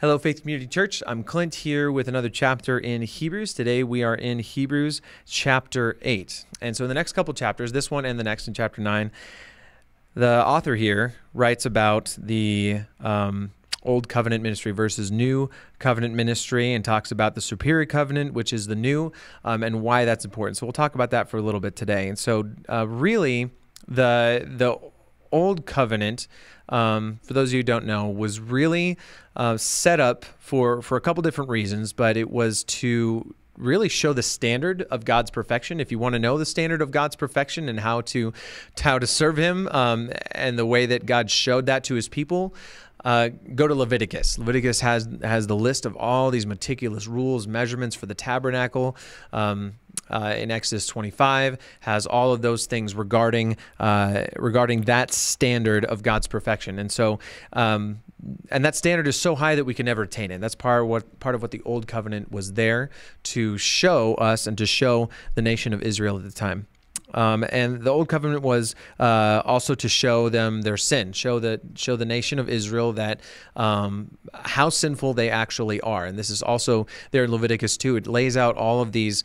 Hello, Faith Community Church. I'm Clint here with another chapter in Hebrews. Today we are in Hebrews chapter 8. And so in the next couple chapters, this one and the next in chapter 9, the author here writes about the Old Covenant ministry versus New Covenant ministry and talks about the superior covenant, which is the new, and why that's important. So we'll talk about that for a little bit today. And so really, the Old Covenant, for those of you who don't know, was really set up for a couple different reasons, but it was to really show the standard of God's perfection. If you want to know the standard of God's perfection and how to serve Him, and the way that God showed that to His people, go to Leviticus. Leviticus has the list of all these meticulous rules, measurements for the tabernacle. In Exodus 25 has all of those things regarding that standard of God's perfection. And so, and that standard is so high that we can never attain it. That's part of what the Old Covenant was there to show us and to show the nation of Israel at the time. And the Old Covenant was also to show them their sin, show the nation of Israel that how sinful they actually are. And this is also there in Leviticus 2. It lays out all of these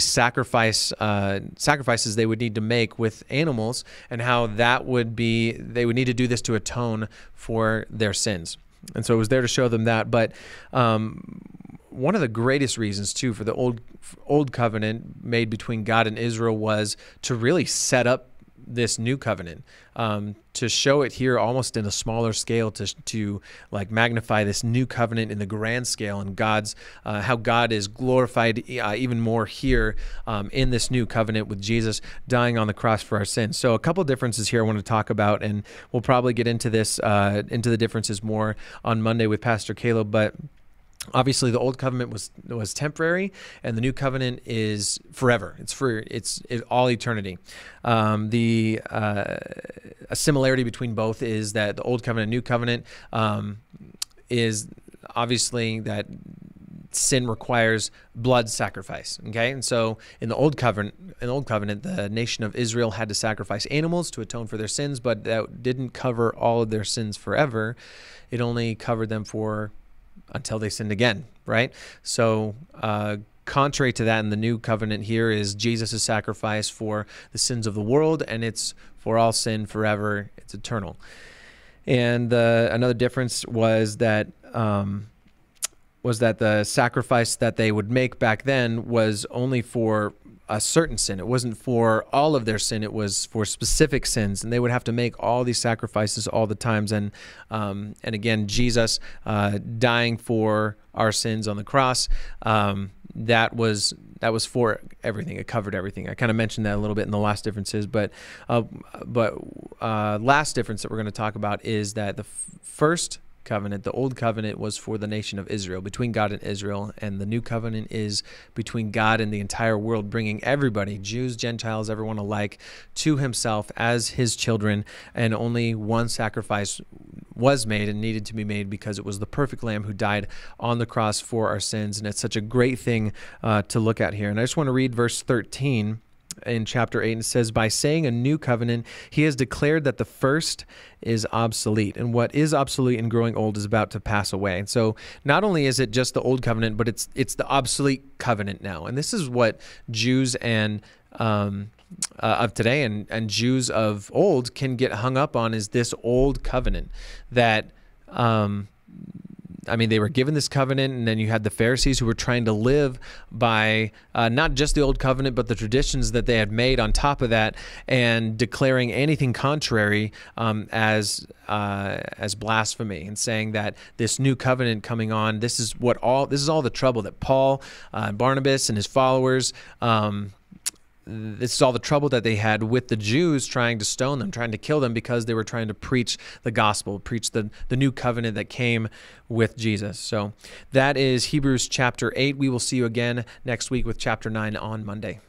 sacrifices they would need to make with animals, and how they would need to do this to atone for their sins. And so it was there to show them that. But one of the greatest reasons, too, for the old covenant made between God and Israel was to really set up this new covenant, to show it here almost in a smaller scale, to like magnify this new covenant in the grand scale, and how God is glorified even more here in this new covenant with Jesus dying on the cross for our sins. So a couple of differences here I want to talk about, and we'll probably get into this into the differences more on Monday with Pastor Caleb, but obviously, the Old Covenant was temporary, and the New Covenant is forever. It's all eternity. A similarity between both is that the Old Covenant and New Covenant is obviously that sin requires blood sacrifice. Okay, and so in the Old Covenant, the nation of Israel had to sacrifice animals to atone for their sins, but that didn't cover all of their sins forever. It only covered them until they sinned again, right? So contrary to that, in the new covenant here is Jesus' sacrifice for the sins of the world, and it's for all sin forever. It's eternal. And another difference was that the sacrifice that they would make back then was only for a certain sin. It wasn't for all of their sin. It was for specific sins, and they would have to make all these sacrifices all the times. And again, Jesus dying for our sins on the cross, that was for everything. It covered everything. I kind of mentioned that a little bit in the last differences, but last difference that we're going to talk about is that the first covenant, the Old Covenant, was for the nation of Israel, between God and Israel, and the New Covenant is between God and the entire world, bringing everybody, Jews, Gentiles, everyone alike, to Himself as His children, and only one sacrifice was made and needed to be made because it was the perfect Lamb who died on the cross for our sins, and it's such a great thing to look at here. And I just want to read verse 13 in chapter 8, and it says, "By saying a new covenant, He has declared that the first is obsolete, and what is obsolete and growing old is about to pass away." And so not only is it just the old covenant, but it's the obsolete covenant now. And this is what Jews and of today and Jews of old can get hung up on, is this old covenant that they were given this covenant, and then you had the Pharisees who were trying to live by not just the old covenant, but the traditions that they had made on top of that, and declaring anything contrary as blasphemy, and saying that this new covenant coming on, this is all the trouble that Paul, Barnabas, and his followers. This is all the trouble that they had with the Jews trying to stone them, trying to kill them, because they were trying to preach the gospel, preach the new covenant that came with Jesus. So that is Hebrews chapter 8. We will see you again next week with chapter 9 on Monday.